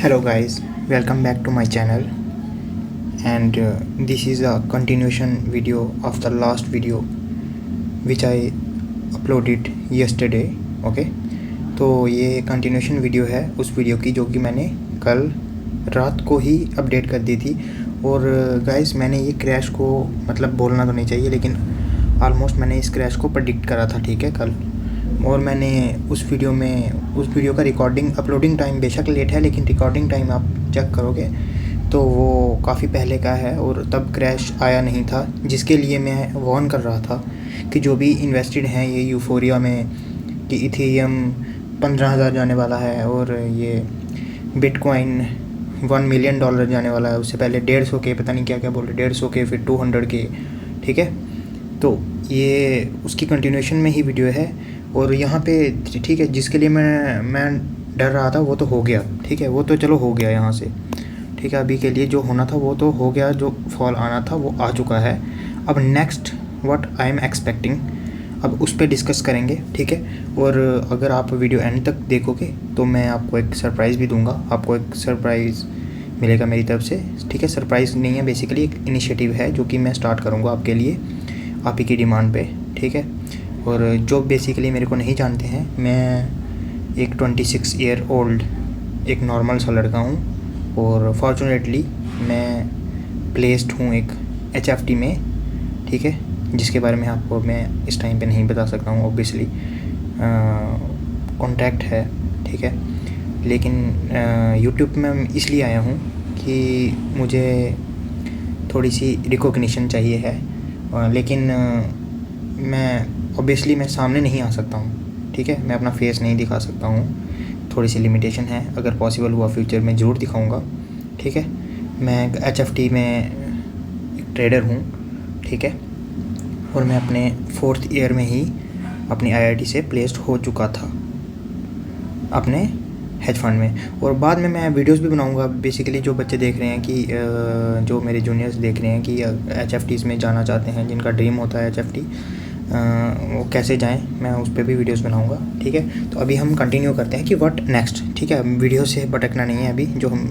Hello guys, welcome back to my channel, and this is a continuation video of the last video which I uploaded yesterday. Okay, तो ये continuation video है उस video की जो कि मैंने कल रात को ही अपडेट कर दी थी। और गाइस मैंने ये क्रैश को मतलब बोलना तो नहीं चाहिए, लेकिन ऑलमोस्ट मैंने इस क्रैश को प्रेडिक्ट करा था, ठीक है, कल। और मैंने उस वीडियो का अपलोडिंग टाइम बेशक लेट है, लेकिन रिकॉर्डिंग टाइम आप चेक करोगे तो वो काफ़ी पहले का है और तब क्रैश आया नहीं था, जिसके लिए मैं वार्न कर रहा था कि जो भी इन्वेस्टेड हैं ये यूफोरिया में कि इथेरियम 15,000 जाने वाला है और ये बिटकॉइन $1 मिलियन जाने वाला है। उससे पहले 150 के पता नहीं क्या क्या बोल रहे, 150 के, फिर 200 के, ठीक है। तो ये उसकी कंटिन्यूएशन में ही वीडियो है। और यहाँ पे ठीक है, जिसके लिए मैं डर रहा था वो तो हो गया, ठीक है, वो तो चलो हो गया यहाँ से, ठीक है। अभी के लिए जो होना था वो तो हो गया, जो फॉल आना था वो आ चुका है। अब next what I am expecting, अब उस पर डिस्कस करेंगे, ठीक है। और अगर आप वीडियो एंड तक देखोगे तो मैं आपको एक सरप्राइज़ भी दूंगा, आपको एक सरप्राइज़ मिलेगा मेरी तरफ से, ठीक है। सरप्राइज़ नहीं है, बेसिकली एक इनिशिएटिव है जो कि मैं स्टार्ट करूँगा आपके लिए, आप ही की डिमांड पे, ठीक है। और जो बेसिकली मेरे को नहीं जानते हैं, मैं एक 26 ईयर ओल्ड एक नॉर्मल सा लड़का हूँ और फॉर्चुनेटली मैं प्लेस्ड हूँ एक HFT में, ठीक है, जिसके बारे में आपको मैं इस टाइम पे नहीं बता सकता हूँ, ऑब्वियसली कॉन्टैक्ट है, ठीक है। लेकिन यूट्यूब में इसलिए आया हूँ कि मुझे थोड़ी सी रिकॉग्निशन चाहिए है, लेकिन मैं ऑब्वियसली मैं सामने नहीं आ सकता हूँ, ठीक है, मैं अपना फेस नहीं दिखा सकता हूँ, थोड़ी सी लिमिटेशन है। अगर पॉसिबल हुआ फ्यूचर में ज़रूर दिखाऊँगा, ठीक है। मैं HFT में एक ट्रेडर हूँ, ठीक है, और मैं अपने 4th ईयर में ही अपनी IIT से प्लेस्ड हो चुका था अपने हेज फंड में। और बाद में मैं वीडियोस भी बनाऊंगा, बेसिकली जो बच्चे देख रहे हैं कि जो मेरे जूनियर्स देख रहे हैं कि HFTs में जाना चाहते हैं, जिनका ड्रीम होता है HFT, वो कैसे जाएं, मैं उस पर भी वीडियोस बनाऊंगा, ठीक है। तो अभी हम कंटिन्यू करते हैं कि व्हाट नेक्स्ट, ठीक है। वीडियो से भटकना नहीं है, अभी जो हम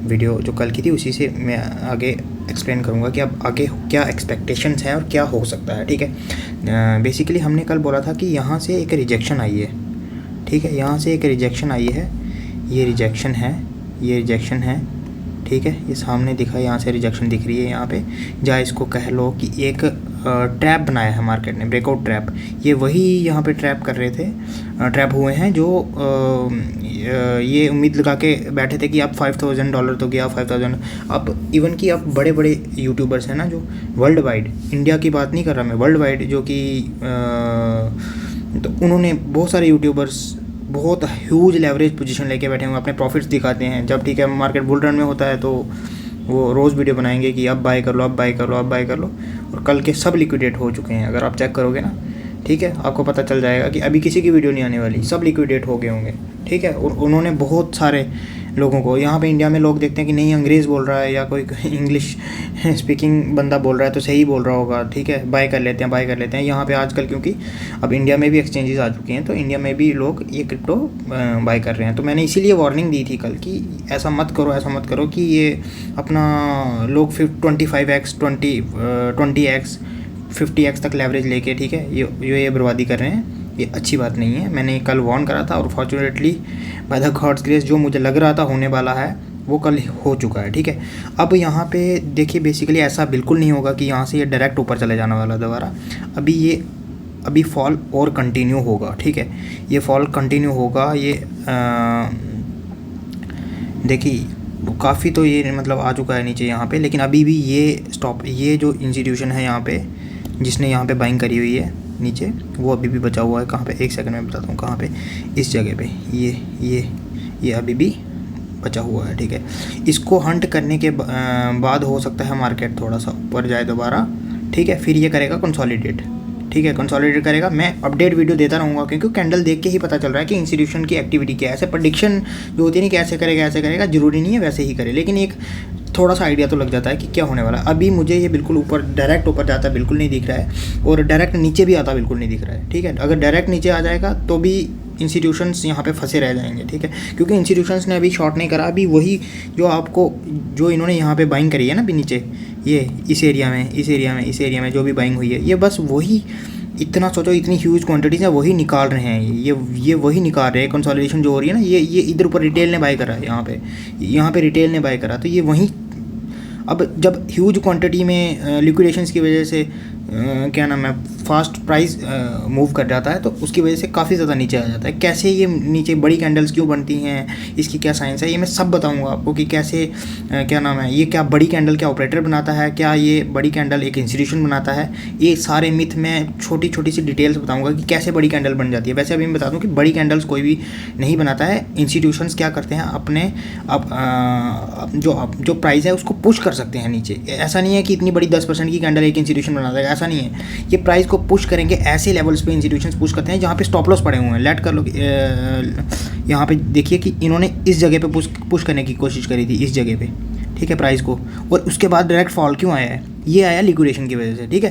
वीडियो जो कल की थी उसी से मैं आगे एक्सप्लेन करूंगा कि अब आगे क्या एक्सपेक्टेशंस हैं और क्या हो सकता है, ठीक है। बेसिकली हमने कल बोला था कि यहाँ से एक रिजेक्शन आई है, ठीक है, यहाँ से एक रिजेक्शन आई है, ये रिजेक्शन है, ये रिजेक्शन है, ठीक है, ये सामने दिखा, यहाँ से रिजेक्शन दिख रही है यहाँ पे, या इसको कह लो कि एक ट्रैप बनाया है मार्केट ने, ब्रेकआउट ट्रैप। ये वही यहाँ पे ट्रैप कर रहे थे, ट्रैप हुए हैं जो ये उम्मीद लगा के बैठे थे कि अब $5,000 तो गया, 5,000। अब इवन कि अब बड़े बड़े यूट्यूबर्स हैं ना, जो वर्ल्ड वाइड, इंडिया की बात नहीं कर रहा मैं, वर्ल्ड वाइड, जो कि तो उन्होंने बहुत सारे यूट्यूबर्स बहुत ह्यूज लेवरेज पोजीशन लेके बैठे हुए, अपने प्रॉफिट्स दिखाते हैं। जब ठीक है मार्केट बुल रन में होता है तो वो रोज़ वीडियो बनाएंगे कि अब बाय कर लो, अब बाय कर लो, अब बाय कर लो, और कल के सब लिक्विडेट हो चुके हैं। अगर आप चेक करोगे ना, ठीक है, आपको पता चल जाएगा कि अभी किसी की वीडियो नहीं आने वाली, सब लिक्विडेट हो गए होंगे, ठीक है। और उन्होंने बहुत सारे लोगों को, यहाँ पे इंडिया में लोग देखते हैं कि नहीं अंग्रेज़ बोल रहा है या कोई इंग्लिश स्पीकिंग बंदा बोल रहा है तो सही बोल रहा होगा, ठीक है, बाय कर लेते हैं, बाय कर लेते हैं। यहाँ पे आजकल क्योंकि अब इंडिया में भी एक्सचेंजेस आ चुकी हैं, तो इंडिया में भी लोग ये क्रिप्टो बाय कर रहे हैं। तो मैंने इसीलिए वार्निंग दी थी कल कि ऐसा मत करो, ऐसा मत करो कि ये अपना लोग 25x 20x 50x तक लेवरेज लेके, ठीक है, ये बर्बादी कर रहे हैं, ये अच्छी बात नहीं है। मैंने कल वार्न करा था और fortunately by the gods grace जो मुझे लग रहा था होने वाला है वो कल हो चुका है, ठीक है। अब यहाँ पे देखिए, बेसिकली ऐसा बिल्कुल नहीं होगा कि यहाँ से ये डायरेक्ट ऊपर चले जाने वाला दोबारा। अभी फॉल और कंटिन्यू होगा, ठीक है, ये फॉल कंटिन्यू होगा। ये देखिए काफ़ी तो ये मतलब आ चुका है नीचे यहाँ पे, लेकिन अभी भी ये स्टॉप, ये जो इंस्टीट्यूशन है यहाँ पे जिसने यहाँ पे बाइंग करी हुई है नीचे, वो अभी भी बचा हुआ है। कहाँ पे, एक सेकंड में बताता हूँ कहाँ पे, इस जगह पे ये अभी भी बचा हुआ है, ठीक है। इसको हंट करने के बाद हो सकता है मार्केट थोड़ा सा ऊपर जाए दोबारा, ठीक है, फिर ये करेगा कंसोलिडेट, ठीक है, कंसोलिडेट करेगा। मैं अपडेट वीडियो देता रहूँगा क्योंकि कैंडल देख के ही पता चल रहा है कि इंस्टीट्यूशन की एक्टिविटी क्या है। ऐसे प्रेडिक्शन जो होती है नहीं कि ऐसे करेगा, ज़रूरी नहीं है वैसे ही करे, लेकिन एक थोड़ा सा आइडिया तो लग जाता है कि क्या होने वाला है। अभी मुझे ये बिल्कुल ऊपर डायरेक्ट ऊपर जाता बिल्कुल नहीं दिख रहा है और डायरेक्ट नीचे भी आता बिल्कुल नहीं दिख रहा है, ठीक है। अगर डायरेक्ट नीचे आ जाएगा तो भी इंस्टीट्यूशंस यहाँ पे फंसे रह जाएंगे, ठीक है, क्योंकि इंस्टीट्यूशंस ने अभी शॉर्ट नहीं करा, अभी वही जो आपको जो इन्होंने यहाँ पे बाइंग करी है ना अभी नीचे, ये इस एरिया में जो भी बाइंग हुई है, ये बस वही, इतना सोचो इतनी ह्यूज क्वांटिटीज है, वही निकाल रहे हैं, ये वही निकाल रहे हैं। कंसोलिडेशन जो हो रही है ना, ये इधर ऊपर रिटेल ने बाय करा है, यहाँ पे रिटेल ने बाय करा, तो ये वहीं, अब जब ह्यूज क्वांटिटी में लिक्विडेशंस की वजह से क्या नाम है, फास्ट प्राइस मूव कर जाता है, तो उसकी वजह से काफ़ी ज़्यादा नीचे आ जाता है। कैसे ये नीचे बड़ी कैंडल्स क्यों बनती हैं, इसकी क्या साइंस है, ये मैं सब बताऊंगा आपको कि कैसे क्या नाम है, ये क्या बड़ी कैंडल क्या ऑपरेटर बनाता है, क्या ये बड़ी कैंडल एक इंस्टीट्यूशन बनाता है, ये सारे मिथ में छोटी छोटी सी डिटेल्स बताऊँगा कि कैसे बड़ी कैंडल बन जाती है। वैसे अभी मैं बता दूँ कि बड़ी कैंडल्स कोई भी नहीं बनाता है, इंस्टीट्यूशंस क्या करते हैं, अपने जो प्राइस है उसको पुश कर सकते हैं नीचे। ऐसा नहीं है कि इतनी बड़ी 10% की कैंडल एक इंस्टीट्यूशन बनाता है, ऐसा नहीं है, ये प्राइस को पुश करेंगे ऐसे लेवल्स पे इंस्टीट्यूशंस पुश करते हैं जहाँ पे स्टॉप लॉस पड़े हुए हैं। लेट कर लो, यहाँ पे देखिए कि इन्होंने इस जगह पे पुश करने की कोशिश करी थी, इस जगह पे, ठीक है, प्राइस को, और उसके बाद डायरेक्ट फॉल क्यों आया है, ये आया लिक्विडेशन की वजह से, ठीक है,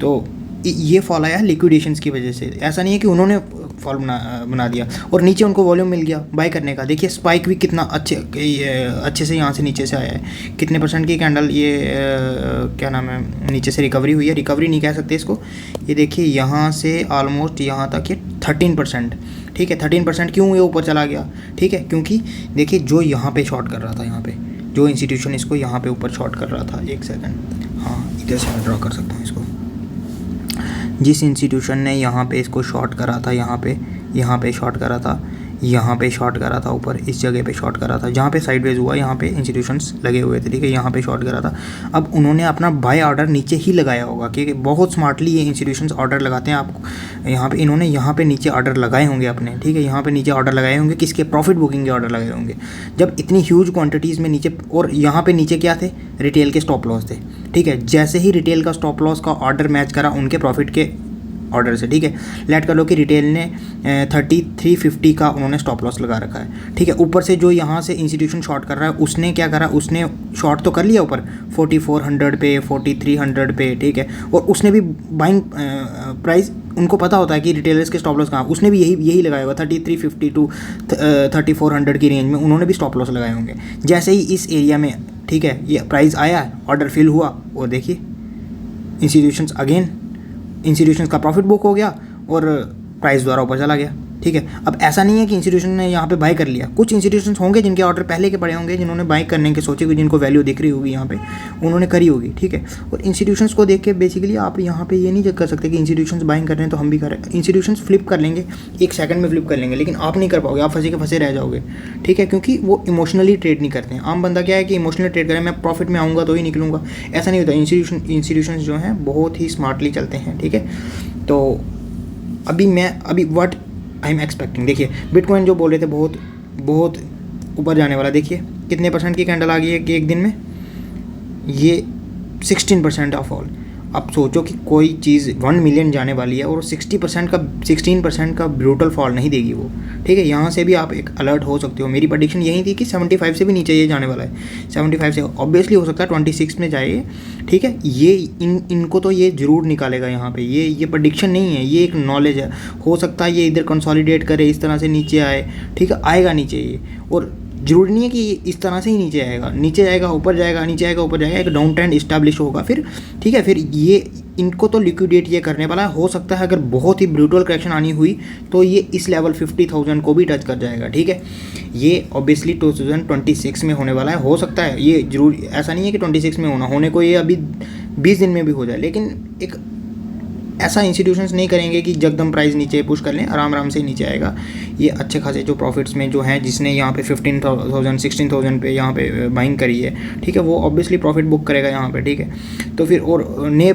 तो ये फॉल आया लिक्विडेशंस की वजह से, ऐसा नहीं है कि उन्होंने फॉल बना दिया, और नीचे उनको वॉल्यूम मिल गया बाय करने का। देखिए स्पाइक भी कितना अच्छे से यहाँ से नीचे से आया है, कितने परसेंट की कैंडल ये क्या नाम है, नीचे से रिकवरी हुई है, रिकवरी नहीं कह सकते इसको, ये देखिए यहाँ से ऑलमोस्ट यहाँ तक ये 13%, ठीक है, 13% क्यों ये ऊपर चला गया, ठीक है, क्योंकि देखिए जो यहाँ पे शॉर्ट कर रहा था, यहाँ पे जो इंस्टीट्यूशन इसको यहाँ पे ऊपर शॉर्ट कर रहा था, एक सेकंड, हाँ इधर से मैं ड्रॉ कर सकता हूँ इसको, जिस इंस्टीट्यूशन ने यहाँ पे इसको शॉर्ट करा था, यहाँ पे शॉर्ट करा था, यहाँ पे शॉर्ट करा था, ऊपर इस जगह पे शॉर्ट करा था, जहाँ पे साइडवेज हुआ यहाँ पे इंस्टीट्यूशंस लगे हुए थे, ठीक है, यहाँ पे शॉर्ट करा था। अब उन्होंने अपना बाय ऑर्डर नीचे ही लगाया होगा, क्योंकि बहुत स्मार्टली ये इंस्टीट्यूशंस ऑर्डर लगाते हैं आपको, यहाँ पे इन्होंने यहाँ पे नीचे ऑर्डर लगाए होंगे अपने, ठीक है, यहाँ पे नीचे ऑर्डर लगाए होंगे, किसके, प्रॉफिट बुकिंग के ऑर्डर लगाए होंगे, जब इतनी ह्यूज क्वान्टिटीज़ में नीचे, और यहाँ पे नीचे क्या थे, रिटेल के स्टॉप लॉस थे, ठीक है, जैसे ही रिटेल का स्टॉप लॉस का ऑर्डर मैच करा उनके प्रॉफिट के ऑर्डर से, ठीक है, लेट कर लो कि रिटेल ने 3350 का उन्होंने स्टॉप लॉस लगा रखा है, ठीक है, ऊपर से जो यहाँ से इंस्टीट्यूशन शॉर्ट कर रहा है उसने क्या करा, उसने शॉर्ट तो कर लिया ऊपर 4400 पे, 4300 पे, ठीक है, और उसने भी बाइंग प्राइस, उनको पता होता है कि रिटेलर्स के स्टॉप लॉस कहाँ, उसने भी यही लगाया होगा 3350 टू 3400 की रेंज में उन्होंने भी स्टॉप लॉस लगाए होंगे। जैसे ही इस एरिया में, ठीक है, ये प्राइस आया, ऑर्डर फिल हुआ, और देखिए इंस्टीट्यूशंस का प्रॉफिट बुक हो गया और प्राइस द्वारा ऊपर चला गया, ठीक है। अब ऐसा नहीं है कि इंस्टीट्यूशन ने यहाँ पे बाय कर लिया, कुछ इंस्टीट्यूशंस होंगे जिनके ऑर्डर पहले के पड़े होंगे, जिन्होंने बाय करने के सोचे हुए, जिनको वैल्यू दिख रही होगी यहाँ पे, उन्होंने करी होगी, ठीक है। और इंस्टीट्यूशंस को देख के बेसिकली आप यहाँ पे ये नहीं कर सकते कि इंस्टीट्यूशंस बाइंग कर रहे हैं तो हम भी करें। इंस्टीट्यूशंस फ्लिप कर लेंगे, एक सेकंड में फ्लिप कर लेंगे, लेकिन आप नहीं कर पाओगे, आप फंसे के फंसे रह जाओगे, ठीक है, क्योंकि वो इमोशनली ट्रेड नहीं करते हैं। आम बंदा क्या है कि इमोशनली ट्रेड करें, मैं प्रॉफिट में आऊँगा तो ही निकलूँगा, ऐसा नहीं होता। इंस्टीट्यूशंस जो हैं बहुत ही स्मार्टली चलते हैं, ठीक है। तो अभी व्हाट आई एम एक्सपेक्टिंग, देखिए बिटकॉइन जो बोल रहे थे बहुत ऊपर जाने वाला, देखिए कितने परसेंट की कैंडल आ गई है कि एक दिन में, ये 16% ऑफ ऑल। अब सोचो कि कोई चीज़ 1 मिलियन जाने वाली है और 16% का ब्रूटल फॉल नहीं देगी वो, ठीक है। यहाँ से भी आप एक अलर्ट हो सकते हो। मेरी प्रेडिक्शन यही थी कि 75 से भी नीचे ये जाने वाला है, 75 से ऑब्वियसली हो सकता है 26 में जाए, ठीक है। ये इनको तो ये ज़रूर निकालेगा यहाँ पे, ये प्रेडिक्शन नहीं है, ये एक नॉलेज है। हो सकता है ये इधर कंसोलिडेट करे, इस तरह से नीचे आए, ठीक है, आएगा नीचे ये, और ज़रूरी नहीं है कि इस तरह से ही नीचे आएगा, नीचे जाएगा ऊपर जाएगा, नीचे आएगा ऊपर जाएगा, एक डाउन ट्रेंड इस्टेब्लिश होगा फिर, ठीक है। फिर ये इनको तो लिक्विडेट ये करने वाला है। हो सकता है अगर बहुत ही ब्रूटल करेक्शन आनी हुई तो ये इस लेवल 50,000 को भी टच कर जाएगा, ठीक है। ये ऑब्वियसली 2026 में होने वाला है, हो सकता है ये जरूर, ऐसा नहीं है कि 26 में होने को ये अभी 20 दिन में भी हो जाए, लेकिन एक ऐसा इंस्टीट्यूशंस नहीं करेंगे कि जगदम प्राइस नीचे पुश कर लें, आराम से नीचे आएगा। ये अच्छे खासे जो प्रॉफिट्स में जो हैं, जिसने यहाँ पे 15,000 16,000 पे यहाँ पे बाइंग करी है, ठीक है, वो ऑब्वियसली प्रॉफिट बुक करेगा यहाँ पे, ठीक है। तो फिर और नए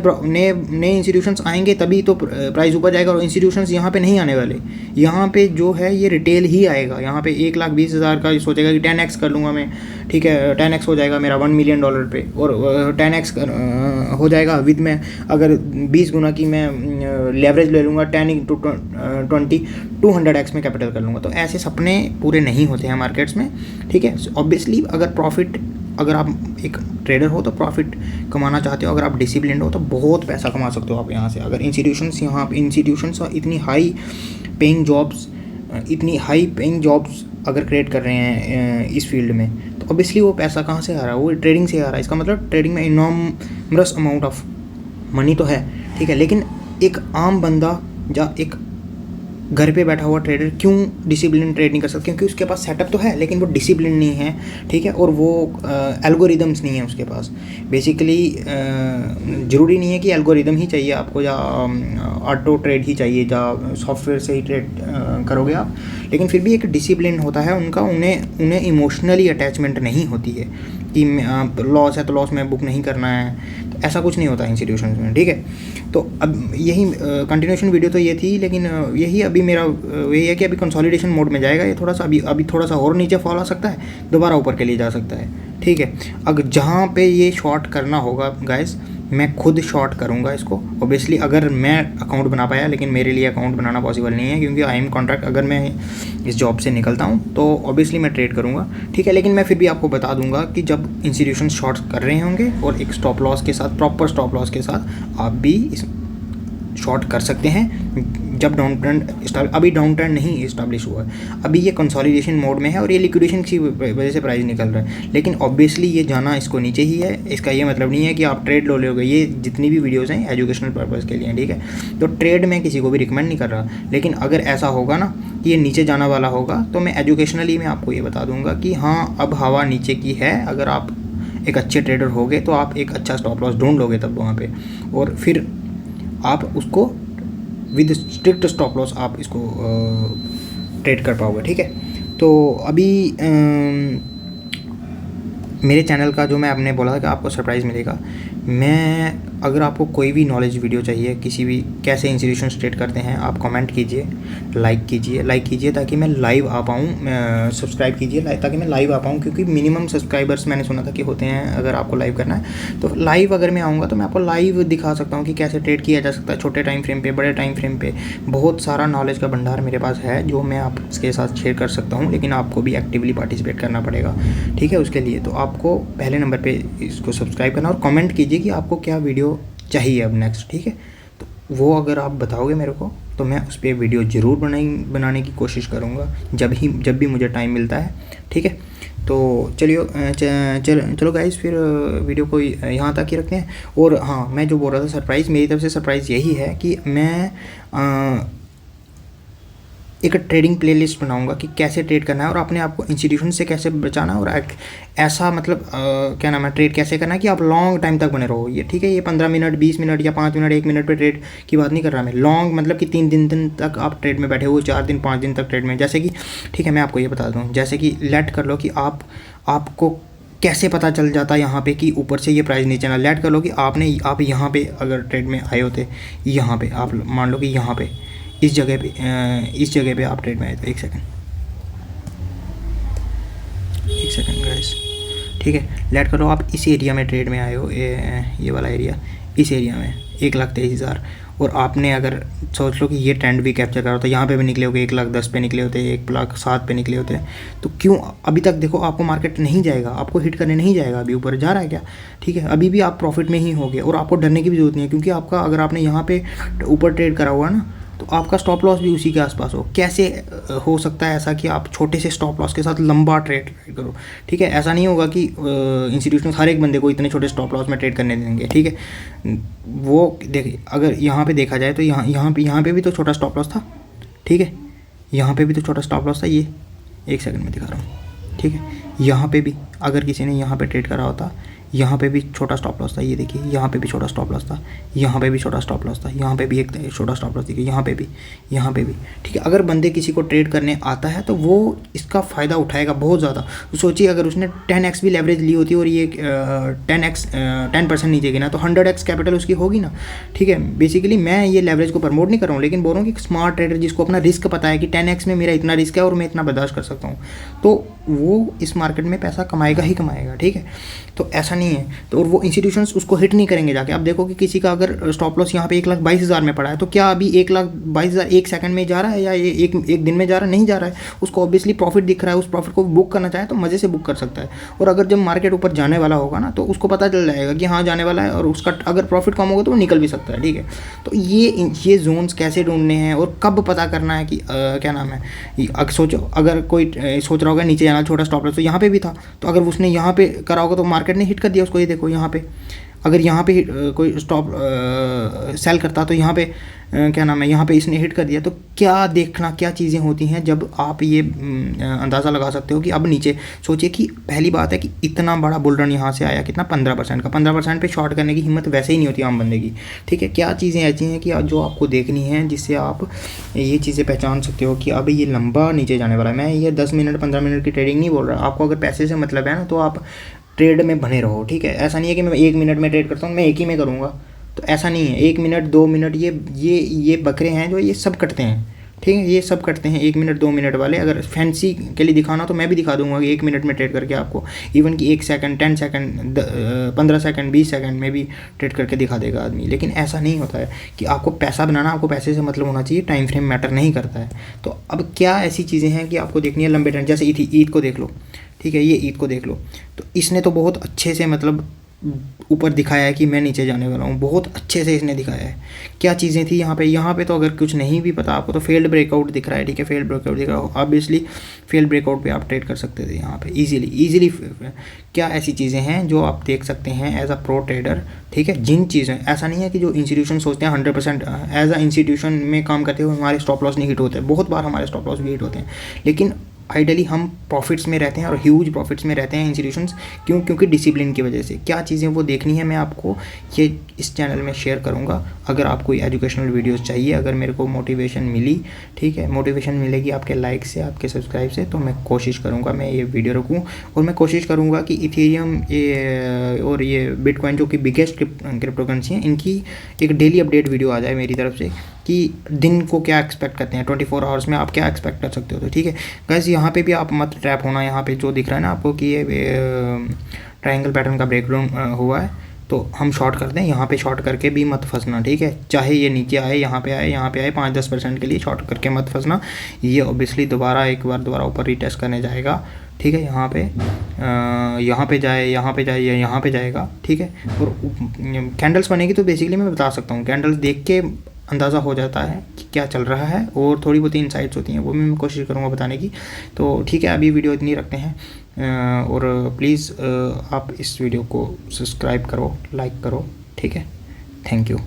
इंस्टीट्यूशंस आएंगे तभी तो प्राइस ऊपर जाएगा, और इंस्टीट्यूशंस यहाँ पे नहीं आने वाले। यहाँ पे जो है ये रिटेल ही आएगा। यहाँ पे 1,20,000 का सोचेगा कि 10x कर लूँगा मैं, ठीक है, 10x हो जाएगा मेरा $1 मिलियन पे, और 10x हो जाएगा विद में अगर 20 गुना की मैं लेवरेज ले लूँगा, 10 × 20 200x में कैपिटल कर लूँगा। तो ऐसे सपने पूरे नहीं होते हैं मार्केट्स में, ठीक है। ऑब्वियसली अगर आप एक ट्रेडर हो तो प्रॉफिट कमाना चाहते हो, अगर आप डिसिप्लिन्ड हो तो बहुत पैसा कमा सकते हो आप यहाँ से। अगर इंस्टीट्यूशंस इतनी हाई पेइंग जॉब्स इतनी हाई पेइंग जॉब्स अगर क्रिएट कर रहे हैं इस फील्ड में, तो ऑब्वियसली वो पैसा कहाँ से आ रहा है, वो ट्रेडिंग से आ रहा है। इसका मतलब ट्रेडिंग में इनॉर्मस अमाउंट ऑफ मनी तो है, ठीक है, लेकिन एक आम बंदा या एक घर पे बैठा हुआ ट्रेडर क्यों डिसिप्लिन ट्रेड नहीं कर सकता? क्योंकि उसके पास सेटअप तो है लेकिन वो डिसिप्लिन नहीं है, ठीक है, और वो एल्गोरिदम्स नहीं है उसके पास। बेसिकली ज़रूरी नहीं है कि एल्गोरिदम ही चाहिए आपको, या ऑटो ट्रेड ही चाहिए, या सॉफ्टवेयर से ही ट्रेड करोगे आप, लेकिन फिर भी एक डिसिप्लिन होता है उनका। उन्हें इमोशनली अटैचमेंट नहीं होती है कि लॉस है तो लॉस में बुक नहीं करना है, तो ऐसा कुछ नहीं होता इंस्टीट्यूशन में, ठीक है। तो अब यही कंटिन्यूशन वीडियो तो ये थी, लेकिन यही अभी मेरा यही है कि अभी कंसोलिडेशन मोड में जाएगा ये, थोड़ा सा अभी थोड़ा सा और नीचे फॉल आ सकता है, दोबारा ऊपर के लिए जा सकता है, ठीक है। अगर जहाँ पे ये शॉर्ट करना होगा गाइस, मैं खुद शॉर्ट करूँगा इसको ऑब्वियसली, अगर मैं अकाउंट बना पाया, लेकिन मेरे लिए अकाउंट बनाना पॉसिबल नहीं है क्योंकि आई एम कॉन्ट्रैक्ट। अगर मैं इस जॉब से निकलता हूँ तो ऑब्वियसली मैं ट्रेड करूँगा, ठीक है, लेकिन मैं फिर भी आपको बता दूंगा कि जब इंस्टीट्यूशन शॉर्ट कर रहे होंगे और एक स्टॉप लॉस के साथ, प्रॉपर स्टॉप लॉस के साथ आप भी इस शॉर्ट कर सकते हैं जब डाउन ट्रेंड अभी डाउन ट्रेंड नहीं इस्टेब्लिश हुआ है, अभी ये कंसोलिडेशन मोड में है और ये लिक्विडेशन की वजह से प्राइस निकल रहा है। लेकिन ऑब्वियसली ये जाना इसको नीचे ही है, इसका ये मतलब नहीं है कि आप ट्रेड लो लोगे। ये जितनी भी वीडियोज़ हैं एजुकेशनल पर्पज़ के लिए, ठीक है, तो ट्रेड में किसी को भी रिकमेंड नहीं कर रहा, लेकिन अगर ऐसा होगा ना कि ये नीचे जाना वाला होगा तो मैं एजुकेशनली मैं आपको ये बता दूंगा कि हाँ अब हवा नीचे की है। अगर आप एक अच्छे ट्रेडर होगे तो आप एक अच्छा स्टॉप लॉस ढूंढ लोगे तब वहाँ पे, और फिर आप उसको विद स्ट्रिक्ट स्टॉप लॉस आप इसको ट्रेड कर पाओगे, ठीक है। तो अभी मेरे चैनल का जो मैं आपने बोला था कि आपको सरप्राइज़ मिलेगा, मैं अगर आपको कोई भी नॉलेज वीडियो चाहिए किसी भी कैसे इंस्टीट्यूशन ट्रेड करते हैं, आप कमेंट कीजिए, लाइक कीजिए ताकि मैं लाइव आ पाऊँ, सब्सक्राइब कीजिए ताकि मैं लाइव आ पाऊँ, क्योंकि मिनिमम सब्सक्राइबर्स मैंने सुना था कि होते हैं अगर आपको लाइव करना है। तो लाइव अगर मैं आऊँगा तो मैं आपको लाइव दिखा सकता हूँ कि कैसे ट्रेड किया जा सकता है, छोटे टाइम फ्रेम पे, बड़े टाइम फ्रेम पे। बहुत सारा नॉलेज का भंडार मेरे पास है जो मैं आपके साथ शेयर कर सकता हूँ, लेकिन आपको भी एक्टिवली पार्टिसिपेट करना पड़ेगा, ठीक है। उसके लिए तो आपको पहले नंबर पर इसको सब्सक्राइब करना और कमेंट कीजिए कि आपको क्या वीडियो चाहिए अब नेक्स्ट, ठीक है। तो वो अगर आप बताओगे मेरे को तो मैं उस पर वीडियो ज़रूर बनाने की कोशिश करूँगा जब भी मुझे टाइम मिलता है, ठीक है। तो चलो गाइस, फिर वीडियो को यहाँ तक ही रखते हैं। और हाँ, मैं जो बोल रहा था सरप्राइज़, मेरी तरफ से सरप्राइज़ यही है कि मैं एक ट्रेडिंग प्लेलिस्ट बनाऊंगा कि कैसे ट्रेड करना है और अपने आप को इंस्टीट्यूशन से कैसे बचाना है, और ऐसा मतलब क्या नाम है, ट्रेड कैसे करना है कि आप लॉन्ग टाइम तक बने रहो। ये ठीक है, ये 15 मिनट 20 मिनट या 5 मिनट 1 मिनट पे ट्रेड की बात नहीं कर रहा मैं, लॉन्ग मतलब कि 3 दिन तक आप ट्रेड में बैठे हुए, 4 दिन 5 दिन तक ट्रेड में। जैसे कि ठीक है, मैं आपको ये बता दूँ, जैसे कि लेट कर लो कि आपको कैसे पता चल जाता है यहाँ पे कि ऊपर से ये प्राइस नीचे ना। लेट कर लो कि आप यहाँ पे अगर ट्रेड में आए होते, यहाँ पे आप मान लो कि यहाँ पे इस जगह पे आप ट्रेड में आए थे। एक सेकंड गाइस, ठीक है, लेट करो आप इस एरिया में ट्रेड में आए हो, ये वाला एरिया, इस एरिया में 1,23,000, और आपने अगर सोच लो कि ये ट्रेंड भी कैप्चर करा होता, यहाँ पे भी निकले होगे 1,10,000 पे निकले होते, 1,07,000 पे निकले होते, तो क्यों अभी तक देखो आपको मार्केट नहीं जाएगा, आपको हिट करने नहीं जाएगा, अभी ऊपर जा रहा है क्या, ठीक है, अभी भी आप प्रॉफिट में ही होगे और आपको डरने की भी जरूरत नहीं है, क्योंकि आपका अगर आपने यहाँ पे ऊपर ट्रेड करा हुआ ना, तो आपका स्टॉप लॉस भी उसी के आसपास हो। कैसे हो सकता है ऐसा कि आप छोटे से स्टॉप लॉस के साथ लंबा ट्रेड करो, ठीक है। ऐसा नहीं होगा कि इंस्टीट्यूशन हर एक बंदे को इतने छोटे स्टॉप लॉस में ट्रेड करने देंगे, ठीक है। वो देखिए, अगर यहाँ पे देखा जाए तो यहाँ पे भी तो छोटा स्टॉप लॉस था, ठीक है, यहाँ पे भी तो छोटा स्टॉप लॉस था, ये एक सेकंड में दिखा रहा हूँ, ठीक है। यहाँ पे भी अगर किसी ने यहाँ पे ट्रेड करा होता, यहाँ पे भी छोटा स्टॉप लॉस था, ये देखिए, यहाँ पे भी छोटा स्टॉप लॉस था, यहाँ पे भी छोटा स्टॉप लॉस था, यहाँ पे भी एक छोटा स्टॉप लॉस देखिए, यहाँ पे भी, ठीक है। अगर बंदे किसी को ट्रेड करने आता है तो वो इसका फ़ायदा उठाएगा बहुत ज़्यादा। तो सोचिए अगर उसने 10x भी लेवरेज ली होती और ये 10% नीचे गिना तो 100x कैपिटल उसकी होगी ना, ठीक है। बेसिकली मैं ये लेवरेज को प्रमोट नहीं कर रहा हूँ, लेकिन बोल रहा हूँ कि स्मार्ट ट्रेडर जिसको अपना रिस्क पता है कि 10x में मेरा इतना रिस्क है और मैं इतना बर्दाश्त कर सकता हूँ, तो वो इस मार्केट में पैसा कमाएगा ही कमाएगा, ठीक है। तो ऐसा नहीं है। तो और वो इंस्टीट्यूशंस उसको हिट नहीं करेंगे जाके। अब देखो कि किसी का अगर स्टॉप लॉस यहाँ पे 1,22,000 में पड़ा है, तो क्या अभी 1,22,000 एक सेकंड में जा रहा है या ये एक दिन में जा रहा है? नहीं जा रहा है। उसको ऑब्वियसली प्रॉफिट दिख रहा है, उस प्रॉफिट को बुक करना चाहे तो मज़े से बुक कर सकता है। और अगर जब मार्केट ऊपर जाने वाला होगा ना, तो उसको पता चल जाएगा कि हाँ जाने वाला है, और उसका अगर प्रॉफिट कम होगा तो वो निकल भी सकता है, ठीक है। तो ये जोन्स कैसे ढूंढने हैं और कब पता करना है कि क्या नाम है, अगर सोचो, अगर कोई सोच रहा होगा नीचे जाना, छोटा स्टॉप लॉस तो यहाँ पे भी था, तो अगर उसने यहाँ पे करा होगा तो मार्केट ने हिट कर दिया उसको। ये देखो यहाँ पे, अगर यहाँ पे कोई स्टॉप सेल करता तो यहाँ पे क्या नाम है, यहाँ पे इसने हिट कर दिया। तो क्या देखना, क्या चीज़ें होती हैं जब आप ये अंदाज़ा लगा सकते हो कि अब नीचे। सोचिए कि पहली बात है कि इतना बड़ा बुल रन यहाँ से आया, कितना 15% का, 15% पे शॉर्ट करने की हिम्मत वैसे ही नहीं होती आम बंदे की, ठीक है। क्या चीज़ें ऐसी हैं कि जो आपको देखनी है, जिससे आप ये चीज़ें पहचान सकते हो कि अब ये लंबा नीचे जाने वाला है। मैं ये 10 मिनट 15 मिनट की ट्रेडिंग नहीं बोल रहा। आपको अगर पैसे से मतलब है ना, तो आप ट्रेड में बने रहो, ठीक है। ऐसा नहीं है कि मैं 1 मिनट में ट्रेड करता हूँ, मैं एक ही में करूँगा, तो ऐसा नहीं है। 1 मिनट 2 मिनट ये बकरे हैं जो ये सब कटते हैं, ठीक है। ये सब कटते हैं 1 मिनट 2 मिनट वाले। अगर फैंसी के लिए दिखाना तो मैं भी दिखा दूंगा कि 1 मिनट में ट्रेड करके आपको, इवन कि 1 सेकंड 10 सेकंड 15 सेकंड 20 सेकंड में भी ट्रेड करके दिखा देगा आदमी। लेकिन ऐसा नहीं होता है कि आपको पैसा बनाना, आपको पैसे से मतलब होना चाहिए, टाइम फ्रेम मैटर नहीं करता है। तो अब क्या ऐसी चीज़ें हैं कि आपको देखनी है लंबे टाइम, जैसे ईद को देख लो, ठीक है। ये ईद को देख लो, तो इसने तो बहुत अच्छे से मतलब ऊपर दिखाया है कि मैं नीचे जाने वाला हूँ, बहुत अच्छे से इसने दिखाया है। क्या चीज़ें थी यहाँ पे तो अगर कुछ नहीं भी पता आपको, तो फेल्ड ब्रेकआउट दिख रहा है, ठीक है। फेल्ड ब्रेकआउट दिख रहा हो, ऑब्वियसली फेल्ड ब्रेकआउट पे आप ट्रेड कर सकते थे यहाँ पे इजीली। क्या ऐसी चीज़ें हैं जो आप देख सकते हैं एज अ प्रो ट्रेडर, ठीक है। जिन चीज़ें, ऐसा नहीं है कि जो इंस्टीट्यूशन सोचते हैं 100% एज अ इंस्टीट्यूशन में काम करते हुए हमारे स्टॉप लॉस नहीं हिट होते, बहुत बार हमारे स्टॉप लॉस भी हिट होते हैं, लेकिन आइडियली हम प्रॉफिट्स में रहते हैं और ह्यूज प्रॉफिट्स में रहते हैं इंस्टीट्यूशंस। क्योंकि डिसिप्लिन की वजह से। क्या चीज़ें वो देखनी है, मैं आपको ये इस चैनल में शेयर करूंगा। अगर आपको एजुकेशनल वीडियोस चाहिए, अगर मेरे को मोटिवेशन मिली, ठीक है, मोटिवेशन मिलेगी आपके लाइक से, आपके सब्सक्राइब से, तो मैं कोशिश करूँगा मैं ये वीडियो रखूँ, और मैं कोशिश करूँगा कि इथेरियम और ये बिटकॉइन जो कि बिगेस्ट क्रिप्टो करेंसी हैं, इनकी एक डेली अपडेट वीडियो आ जाए मेरी तरफ से कि दिन को क्या एक्सपेक्ट करते हैं, 24 आवर्स में आप क्या एक्सपेक्ट कर सकते हो। तो ठीक है गाइस, यहाँ पे भी आप मत ट्रैप होना। यहाँ पे जो दिख रहा है ना आपको कि ये ट्रायंगल पैटर्न का ब्रेकडाउन हुआ है, तो हम शॉर्ट करते हैं। यहाँ पे शॉर्ट करके भी मत फंसना, ठीक है। चाहे ये नीचे आए, यहाँ पे आए 5-10% के लिए शॉर्ट करके मत फंसना। ये ऑब्वियसली एक बार दोबारा ऊपर रीटेस्ट करने जाएगा, ठीक है। यहाँ पे जाएगा, ठीक है। और कैंडल्स बनेगी तो बेसिकली मैं बता सकता हूँ, कैंडल्स देख के अंदाज़ा हो जाता है कि क्या चल रहा है, और थोड़ी बहुत इनसाइट्स होती हैं, वो भी मैं कोशिश करूँगा बताने की। तो ठीक है, अभी वीडियो इतनी रखते हैं, और प्लीज़ आप इस वीडियो को सब्सक्राइब करो, लाइक करो, ठीक है। Thank you.